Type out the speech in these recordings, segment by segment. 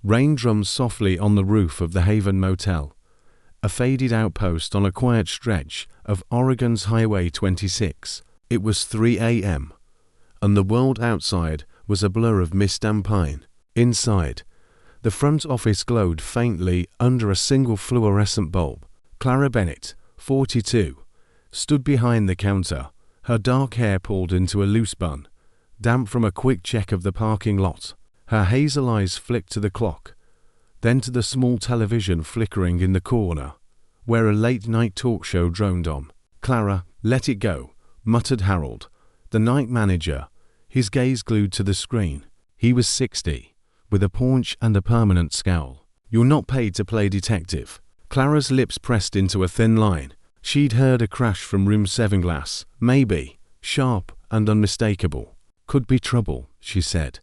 Rain drummed softly on the roof of the Haven Motel, a faded outpost on a quiet stretch of Oregon's Highway 26. It was 3 a.m., and the world outside was a blur of mist and pine. Inside, the front office glowed faintly under a single fluorescent bulb. Clara Bennett, 42, stood behind the counter, her dark hair pulled into a loose bun, damp from a quick check of the parking lot. Her hazel eyes flicked to the clock, then to the small television flickering in the corner, where a late-night talk show droned on. "Clara, let it go," muttered Harold, the night manager, his gaze glued to the screen. He was 60, with a paunch and a permanent scowl. "You're not paid to play detective." Clara's lips pressed into a thin line. She'd heard a crash from room 7 glass, maybe, sharp and unmistakable. "Could be trouble," she said,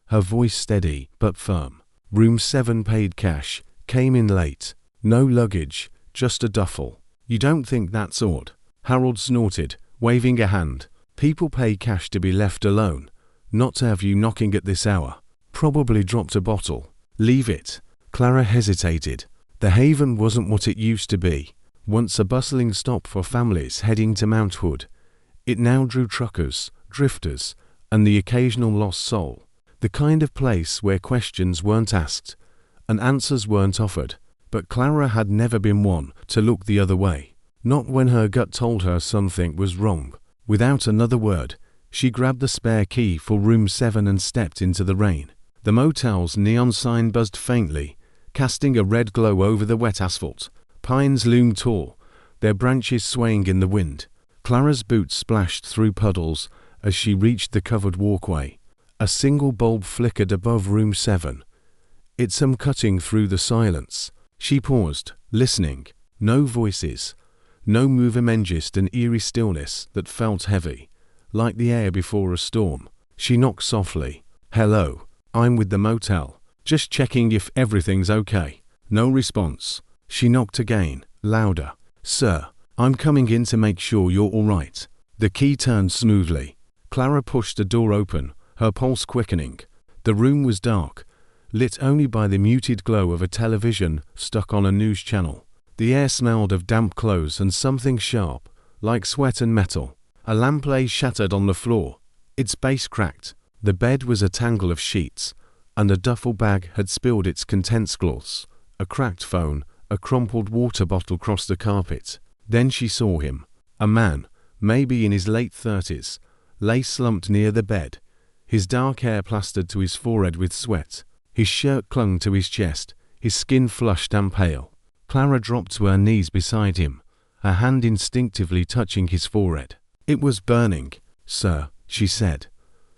her voice steady but firm. Room 7 paid cash, came in late. No luggage, just a duffel. "You don't think that's odd?" Harold snorted, waving a hand. "People pay cash to be left alone, not to have you knocking at this hour." "Probably dropped a bottle." "Leave it." Clara hesitated. The Haven wasn't what it used to be. Once a bustling stop for families heading to Mount Hood, it now drew truckers, drifters, and the occasional lost soul. The kind of place where questions weren't asked and answers weren't offered. But Clara had never been one to look the other way, not when her gut told her something was wrong. Without another word, she grabbed the spare key for room 7 and stepped into the rain. The motel's neon sign buzzed faintly, casting a red glow over the wet asphalt. Pines loomed tall, their branches swaying in the wind. Clara's boots splashed through puddles as she reached the covered walkway. A single bulb flickered above room 7, its cutting through the silence. She paused, listening. No voices, no movement, just an eerie stillness that felt heavy, like the air before a storm. She knocked softly. "Hello, I'm with the motel. Just checking if everything's okay." No response. She knocked again, louder. "Sir, I'm coming in to make sure you're all right." The key turned smoothly. Clara pushed the door open, her pulse quickening. The room was dark, lit only by the muted glow of a television stuck on a news channel. The air smelled of damp clothes and something sharp, like sweat and metal. A lamp lay shattered on the floor, its base cracked. The bed was a tangle of sheets, and a duffel bag had spilled its contents cloths. A cracked phone, a crumpled water bottle crossed the carpet. Then she saw him. A man, maybe in his late 30s, lay slumped near the bed, his dark hair plastered to his forehead with sweat. His shirt clung to his chest, his skin flushed and pale. Clara dropped to her knees beside him, her hand instinctively touching his forehead. "It was burning, sir," she said,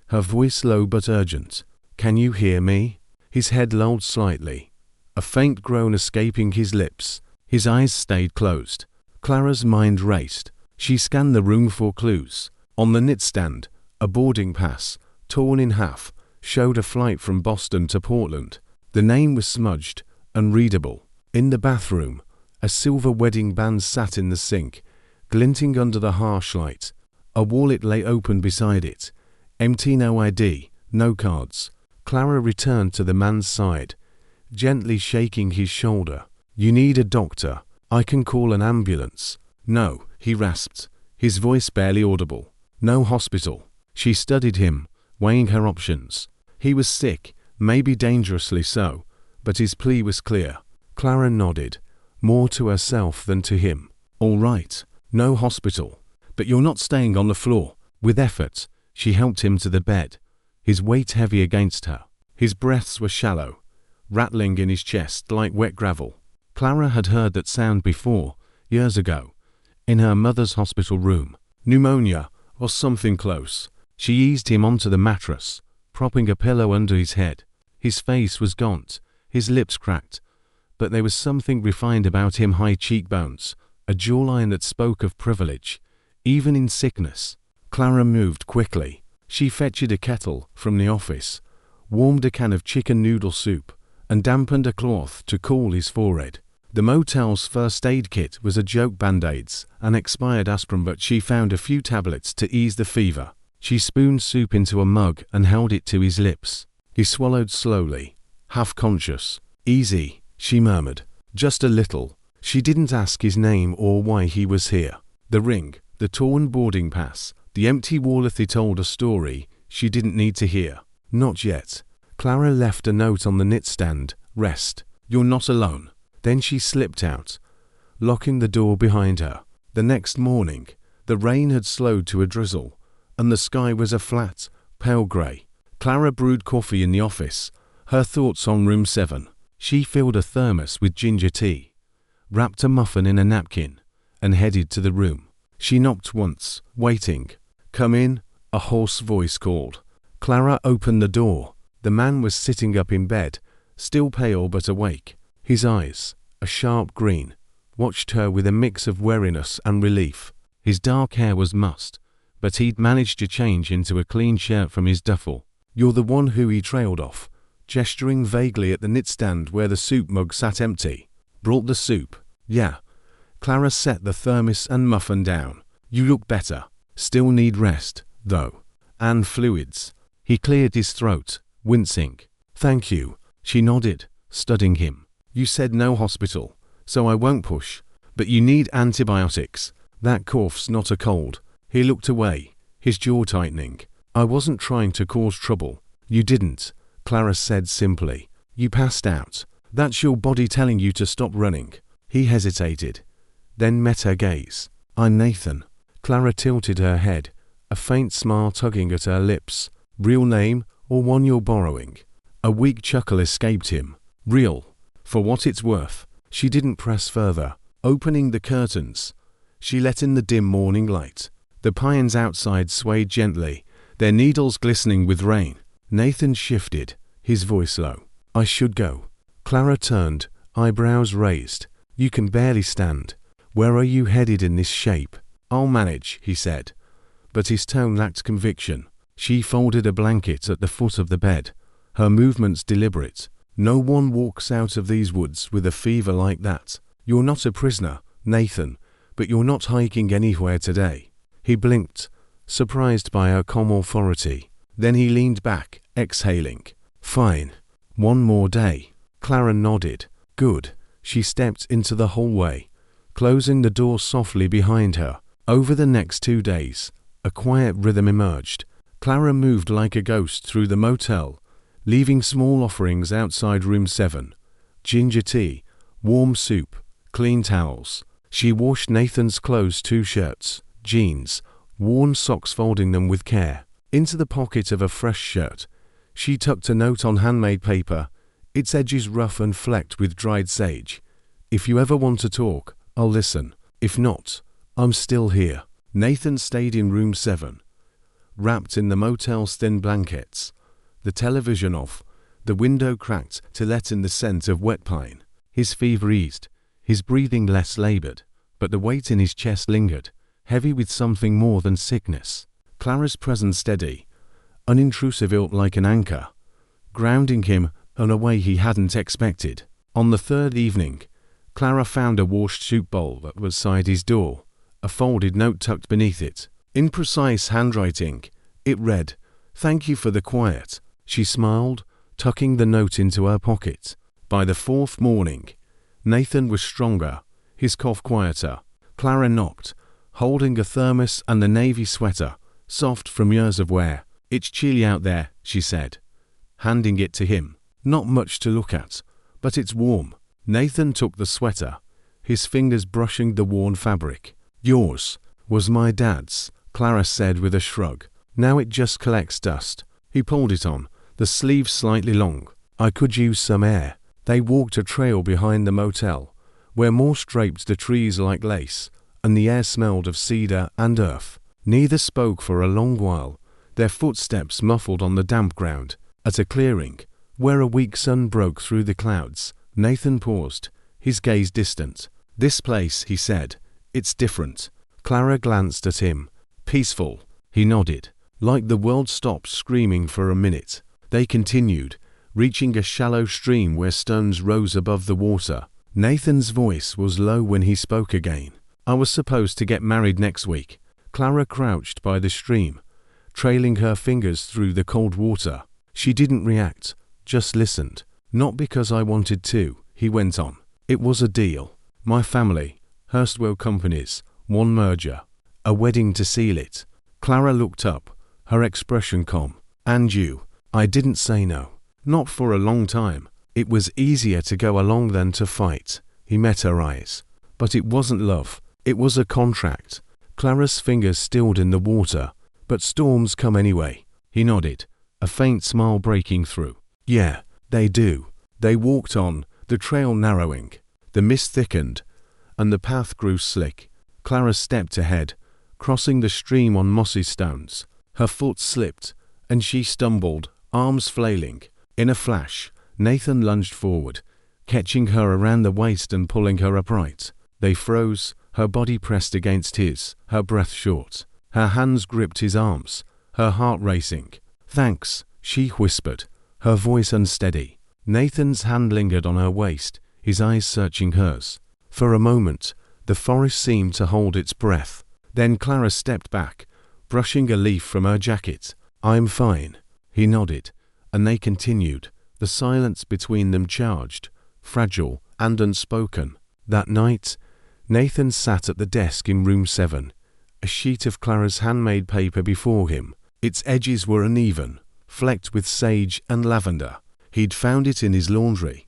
her voice low but urgent. "Can you hear me?" His head lolled slightly, a faint groan escaping his lips. His eyes stayed closed. Clara's mind raced. She scanned the room for clues. On the nightstand, a boarding pass, torn in half, showed a flight from Boston to Portland. The name was smudged, unreadable. In the bathroom, a silver wedding band sat in the sink, glinting under the harsh light. A wallet lay open beside it, empty. No ID, no cards. Clara returned to the man's side, gently shaking his shoulder. "You need a doctor. I can call an ambulance." "No," he rasped, his voice barely audible. "No hospital." She studied him, weighing her options. He was sick, maybe dangerously so, but his plea was clear. Clara nodded, more to herself than to him. "All right, no hospital. But you're not staying on the floor." With effort, she helped him to the bed, his weight heavy against her. His breaths were shallow, rattling in his chest like wet gravel. Clara had heard that sound before, years ago, in her mother's hospital room. Pneumonia, or something close. She eased him onto the mattress, propping a pillow under his head. His face was gaunt, his lips cracked, but there was something refined about him. High cheekbones, a jawline that spoke of privilege, even in sickness. Clara moved quickly. She fetched a kettle from the office, warmed a can of chicken noodle soup, and dampened a cloth to cool his forehead. The motel's first aid kit was a joke band-aids and expired aspirin, but she found a few tablets to ease the fever. She spooned soup into a mug and held it to his lips. He swallowed slowly, half-conscious. "Easy," she murmured. "Just a little." She didn't ask his name or why he was here. The ring, the torn boarding pass, the empty wallet, he told a story she didn't need to hear. Not yet. Clara left a note on the nightstand. "Rest. You're not alone." Then she slipped out, locking the door behind her. The next morning, the rain had slowed to a drizzle, and the sky was a flat, pale grey. Clara brewed coffee in the office, her thoughts on room 7. She filled a thermos with ginger tea, wrapped a muffin in a napkin, and headed to the room. She knocked once, waiting. "Come in," a hoarse voice called. Clara opened the door. The man was sitting up in bed, still pale but awake. His eyes, a sharp green, watched her with a mix of wariness and relief. His dark hair was mussed, but he'd managed to change into a clean shirt from his duffel. "You're the one who," he trailed off, gesturing vaguely at the nightstand where the soup mug sat empty. "Brought the soup?" "Yeah." Clara set the thermos and muffin down. "You look better. Still need rest, though. And fluids." He cleared his throat, wincing. "Thank you." She nodded, studying him. "You said no hospital, so I won't push. But you need antibiotics. That cough's not a cold." He looked away, his jaw tightening. "I wasn't trying to cause trouble." "You didn't," Clara said simply. "You passed out. That's your body telling you to stop running." He hesitated, then met her gaze. "I'm Nathan." Clara tilted her head, a faint smile tugging at her lips. "Real name, or one you're borrowing?" A weak chuckle escaped him. "Real, for what it's worth." She didn't press further. Opening the curtains, she let in the dim morning light. The pines outside swayed gently, their needles glistening with rain. Nathan shifted, his voice low. "I should go." Clara turned, eyebrows raised. "You can barely stand. Where are you headed in this shape?" "I'll manage," he said. But his tone lacked conviction. She folded a blanket at the foot of the bed, her movements deliberate. "No one walks out of these woods with a fever like that. You're not a prisoner, Nathan, but you're not hiking anywhere today." He blinked, surprised by her calm authority. Then he leaned back, exhaling. "Fine. One more day." Clara nodded. "Good." She stepped into the hallway, closing the door softly behind her. Over the next 2 days, a quiet rhythm emerged. Clara moved like a ghost through the motel, leaving small offerings outside room 7. Ginger tea, warm soup, clean towels. She washed Nathan's clothes, 2 shirts, jeans, worn socks, folding them with care. Into the pocket of a fresh shirt, she tucked a note on handmade paper, its edges rough and flecked with dried sage. "If you ever want to talk, I'll listen. If not, I'm still here." Nathan stayed in room 7, wrapped in the motel's thin blankets, the television off, the window cracked to let in the scent of wet pine. His fever eased, his breathing less labored, but the weight in his chest lingered, heavy with something more than sickness. Clara's presence steady, unintrusive, like an anchor, grounding him in a way he hadn't expected. On the 3rd evening, Clara found a washed soup bowl that was beside his door, a folded note tucked beneath it. In precise handwriting, it read, "Thank you for the quiet." She smiled, tucking the note into her pocket. By the 4th morning, Nathan was stronger, his cough quieter. Clara knocked, holding a thermos and the navy sweater, soft from years of wear. "It's chilly out there," she said, handing it to him. "Not much to look at, but it's warm." Nathan took the sweater, his fingers brushing the worn fabric. "Yours was my dad's," Clara said with a shrug. "Now it just collects dust." He pulled it on, the sleeves slightly long. "I could use some air." They walked a trail behind the motel, where moss draped the trees like lace, and the air smelled of cedar and earth. Neither spoke for a long while, their footsteps muffled on the damp ground. At a clearing, where a weak sun broke through the clouds, Nathan paused, his gaze distant. "This place," he said, "it's different." Clara glanced at him. "Peaceful." He nodded. Like the world stopped screaming for a minute. They continued, reaching a shallow stream where stones rose above the water. Nathan's voice was low when he spoke again. "I was supposed to get married next week." Clara crouched by the stream, trailing her fingers through the cold water. She didn't react, just listened. Not because I wanted to, he went on. It was a deal. My family, Hurstwell Companies, one merger, a wedding to seal it. Clara looked up, her expression calm. And you? I didn't say no. Not for a long time. It was easier to go along than to fight. He met her eyes. But it wasn't love. It was a contract. Clara's fingers stilled in the water. But storms come anyway. He nodded, a faint smile breaking through. Yeah, they do. They walked on, the trail narrowing. The mist thickened, and the path grew slick. Clara stepped ahead, crossing the stream on mossy stones. Her foot slipped, and she stumbled, arms flailing. In a flash, Nathan lunged forward, catching her around the waist and pulling her upright. They froze, her body pressed against his, her breath short. Her hands gripped his arms, her heart racing. Thanks, she whispered, her voice unsteady. Nathan's hand lingered on her waist, his eyes searching hers. For a moment, the forest seemed to hold its breath. Then Clara stepped back, brushing a leaf from her jacket. I'm fine. He nodded, and they continued, the silence between them charged, fragile and unspoken. That night, Nathan sat at the desk in room 7, a sheet of Clara's handmade paper before him. Its edges were uneven, flecked with sage and lavender. He'd found it in his laundry,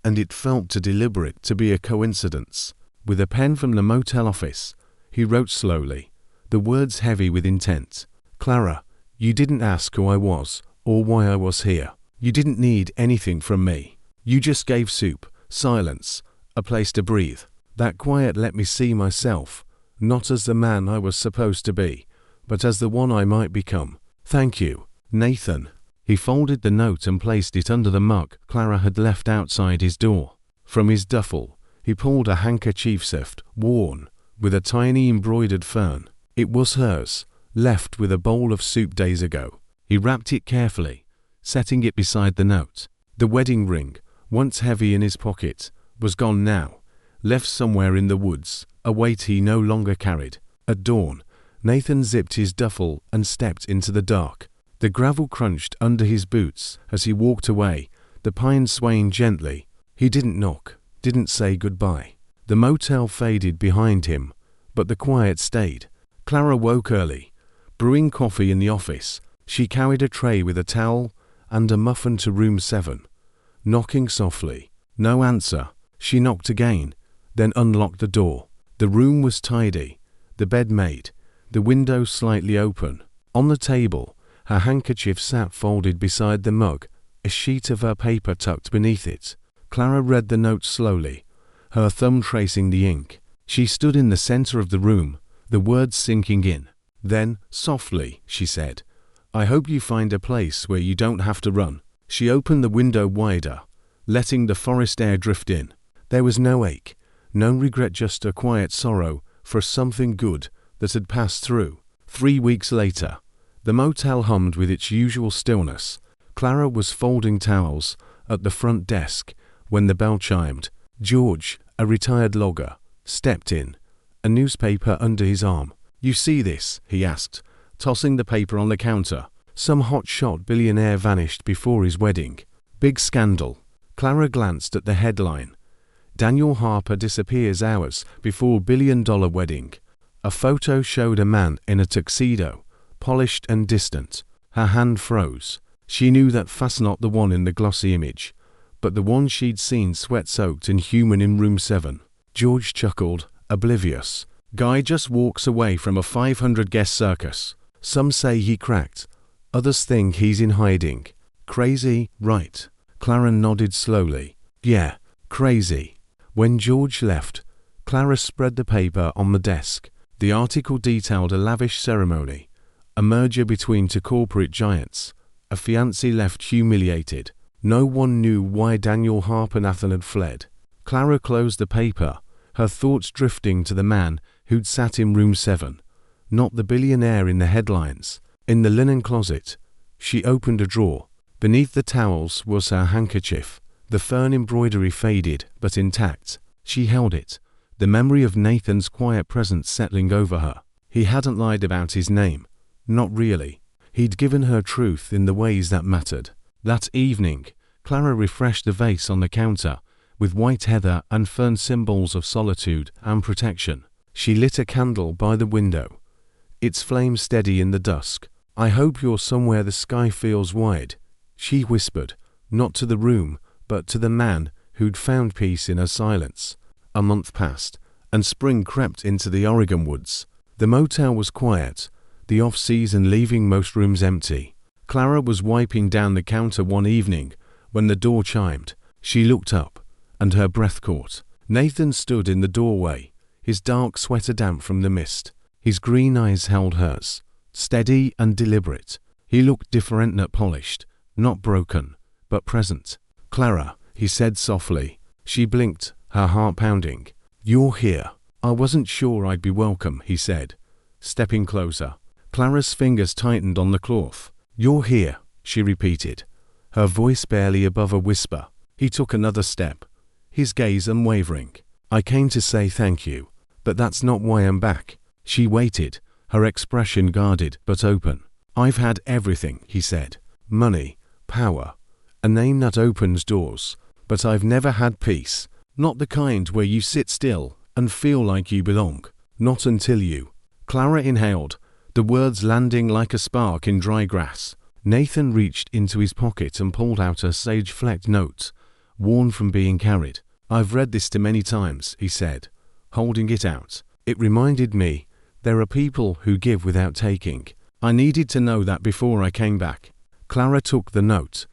and it felt too deliberate to be a coincidence. With a pen from the motel office, he wrote slowly, the words heavy with intent. Clara, you didn't ask who I was, or why I was here. You didn't need anything from me. You just gave soup, silence, a place to breathe. That quiet let me see myself, not as the man I was supposed to be, but as the one I might become. Thank you, Nathan. He folded the note and placed it under the mug Clara had left outside his door. From his duffel, he pulled a handkerchief, worn, with a tiny embroidered fern. It was hers, left with a bowl of soup days ago. He wrapped it carefully, setting it beside the note. The wedding ring, once heavy in his pocket, was gone now, left somewhere in the woods, a weight he no longer carried. At dawn, Nathan zipped his duffel and stepped into the dark. The gravel crunched under his boots as he walked away, the pines swaying gently. He didn't knock, didn't say goodbye. The motel faded behind him, but the quiet stayed. Clara woke early, brewing coffee in the office. She carried a tray with a towel and a muffin to room 7. Knocking softly. No answer. She knocked again, then unlocked the door. The room was tidy, the bed made, the window slightly open. On the table, her handkerchief sat folded beside the mug, a sheet of her paper tucked beneath it. Clara read the note slowly, her thumb tracing the ink. She stood in the center of the room, the words sinking in. Then, softly, she said, I hope you find a place where you don't have to run. She opened the window wider, letting the forest air drift in. There was no ache, no regret, just a quiet sorrow for something good that had passed through. 3 weeks later, the motel hummed with its usual stillness. Clara was folding towels at the front desk when the bell chimed. George, a retired logger, stepped in, a newspaper under his arm. You see this? He asked, tossing the paper on the counter. Some hotshot billionaire vanished before his wedding. Big scandal. Clara glanced at the headline. Daniel Harper disappears hours before billion-dollar wedding. A photo showed a man in a tuxedo, polished and distant. Her hand froze. She knew that was not the one in the glossy image, but the one she'd seen sweat-soaked and human in room 7. George chuckled, oblivious. Guy just walks away from a 500-guest circus. Some say he cracked. Others think he's in hiding. Crazy, right? Clara nodded slowly. Yeah, crazy. When George left, Clara spread the paper on the desk. The article detailed a lavish ceremony, a merger between two corporate giants. A fiancé left humiliated. No one knew why Daniel Harper Nathan had fled. Clara closed the paper, her thoughts drifting to the man who'd sat in room 7, not the billionaire in the headlines. In the linen closet, she opened a drawer. Beneath the towels was her handkerchief. The fern embroidery faded, but intact. She held it, the memory of Nathan's quiet presence settling over her. He hadn't lied about his name. Not really. He'd given her truth in the ways that mattered. That evening, Clara refreshed the vase on the counter with white heather and fern, symbols of solitude and protection. She lit a candle by the window, its flame steady in the dusk. "I hope you're somewhere the sky feels wide," she whispered, not to the room, but to the man who'd found peace in her silence. A month passed, and spring crept into the Oregon woods. The motel was quiet, the off-season leaving most rooms empty. Clara was wiping down the counter one evening when the door chimed. She looked up, and her breath caught. Nathan stood in the doorway, his dark sweater damp from the mist. His green eyes held hers, steady and deliberate. He looked different, not polished, not broken, but present. "Clara," he said softly. She blinked, her heart pounding. "You're here." "I wasn't sure I'd be welcome," he said, stepping closer. Clara's fingers tightened on the cloth. "You're here," she repeated, her voice barely above a whisper. He took another step, his gaze unwavering. "I came to say thank you, but that's not why I'm back." She waited, her expression guarded but open. "I've had everything," he said. "Money, power, a name that opens doors. But I've never had peace. Not the kind where you sit still and feel like you belong. Not until you." Clara inhaled, the words landing like a spark in dry grass. Nathan reached into his pocket and pulled out a sage-flecked note, worn from being carried. "I've read this too many times," he said, holding it out. "It reminded me there are people who give without taking. I needed to know that before I came back." Clara took the note,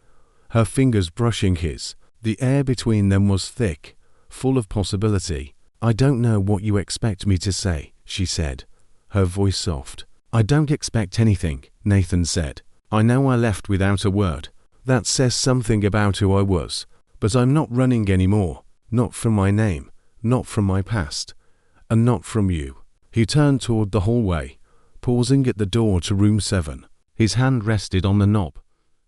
her fingers brushing his. The air between them was thick, full of possibility. "I don't know what you expect me to say," she said, her voice soft. "I don't expect anything," Nathan said. "I know I left without a word. That says something about who I was. But I'm not running anymore. Not from my name, not from my past, and not from you." He turned toward the hallway, pausing at the door to room 7. His hand rested on the knob,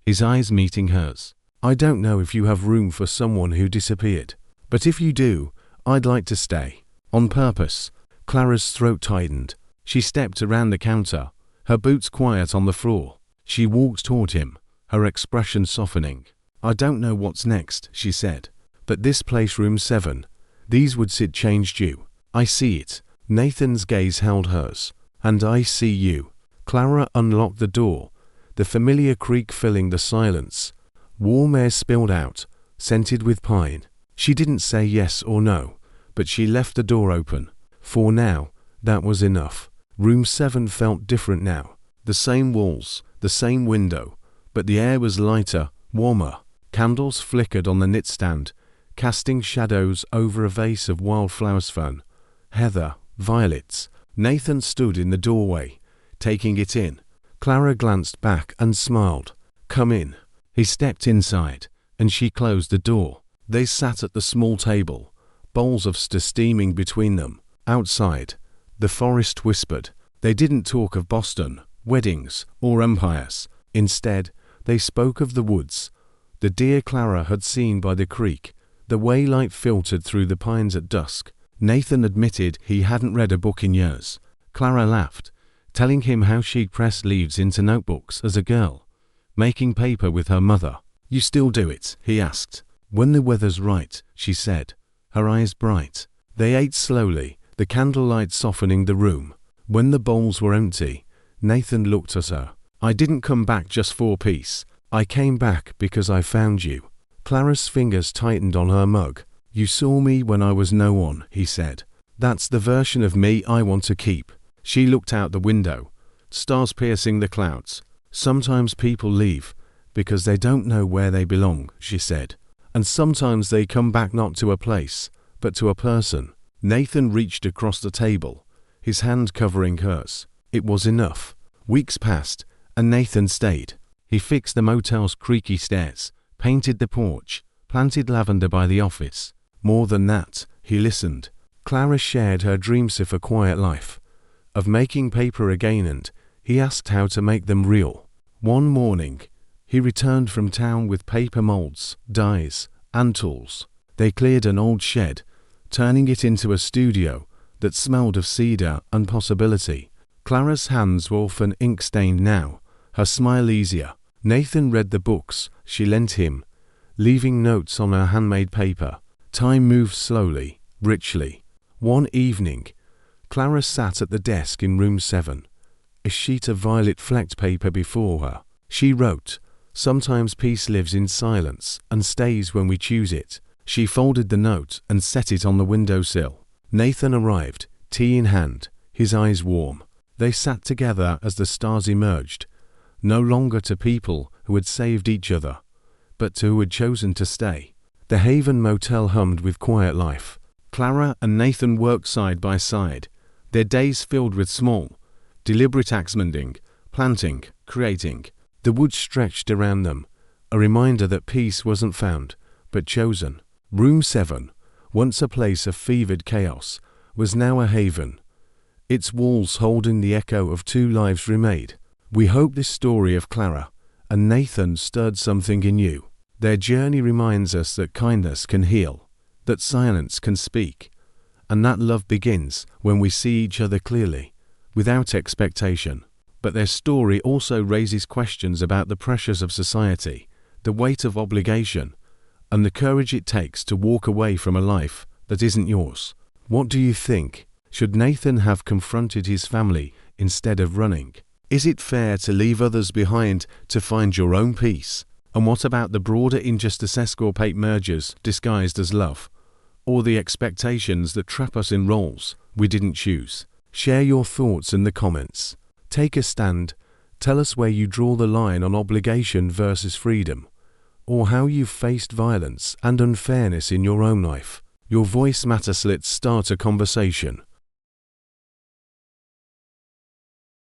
his eyes meeting hers. "I don't know if you have room for someone who disappeared. But if you do, I'd like to stay. On purpose." Clara's throat tightened. She stepped around the counter, her boots quiet on the floor. She walked toward him, her expression softening. "I don't know what's next," she said. "But this place, room 7, these woods, it changed you. I see it." Nathan's gaze held hers. "And I see you." Clara unlocked the door, the familiar creak filling the silence. Warm air spilled out, scented with pine. She didn't say yes or no, but she left the door open. For now, that was enough. Room 7 felt different now. The same walls, the same window, but the air was lighter, warmer. Candles flickered on the knitstand, casting shadows over a vase of wildflowers, fern, heather, violets. Nathan stood in the doorway, taking it in. Clara glanced back and smiled. "Come in." He stepped inside, and she closed the door. They sat at the small table, bowls of stew steaming between them. Outside, the forest whispered. They didn't talk of Boston, weddings, or empires. Instead, they spoke of the woods, the deer Clara had seen by the creek, the way light filtered through the pines at dusk. Nathan admitted he hadn't read a book in years. Clara laughed, telling him how she'd pressed leaves into notebooks as a girl, making paper with her mother. "You still do it?" he asked. "When the weather's right," she said, her eyes bright. They ate slowly, the candlelight softening the room. When the bowls were empty, Nathan looked at her. "I didn't come back just for peace. I came back because I found you." Clara's fingers tightened on her mug. "You saw me when I was no one," he said. "That's the version of me I want to keep." She looked out the window, stars piercing the clouds. "Sometimes people leave because they don't know where they belong," she said. "And sometimes they come back not to a place, but to a person." Nathan reached across the table, his hand covering hers. It was enough. Weeks passed, and Nathan stayed. He fixed the motel's creaky stairs, painted the porch, planted lavender by the office. More than that, he listened. Clara shared her dreams of a quiet life, of making paper again, and he asked how to make them real. One morning, he returned from town with paper molds, dyes, and tools. They cleared an old shed, turning it into a studio that smelled of cedar and possibility. Clara's hands were often ink-stained now, her smile easier. Nathan read the books she lent him, leaving notes on her handmade paper. Time moved slowly, richly. One evening, Clara sat at the desk in room 7, a sheet of violet flecked paper before her. She wrote, "Sometimes peace lives in silence and stays when we choose it." She folded the note and set it on the windowsill. Nathan arrived, tea in hand, his eyes warm. They sat together as the stars emerged, no longer to people who had saved each other, but to who had chosen to stay. The Haven Motel hummed with quiet life. Clara and Nathan worked side by side, their days filled with small, deliberate axe mending, planting, creating. The woods stretched around them, a reminder that peace wasn't found, but chosen. Room 7, once a place of fevered chaos, was now a haven, its walls holding the echo of 2 lives remade. We hope this story of Clara and Nathan stirred something in you. Their journey reminds us that kindness can heal, that silence can speak, and that love begins when we see each other clearly, without expectation. But their story also raises questions about the pressures of society, the weight of obligation, and the courage it takes to walk away from a life that isn't yours. What do you think? Should Nathan have confronted his family instead of running? Is it fair to leave others behind to find your own peace? And what about the broader injustice escapade mergers disguised as love, or the expectations that trap us in roles we didn't choose? Share your thoughts in the comments. Take a stand. Tell us where you draw the line on obligation versus freedom, or how you've faced violence and unfairness in your own life. Your voice matters. Let's start a conversation.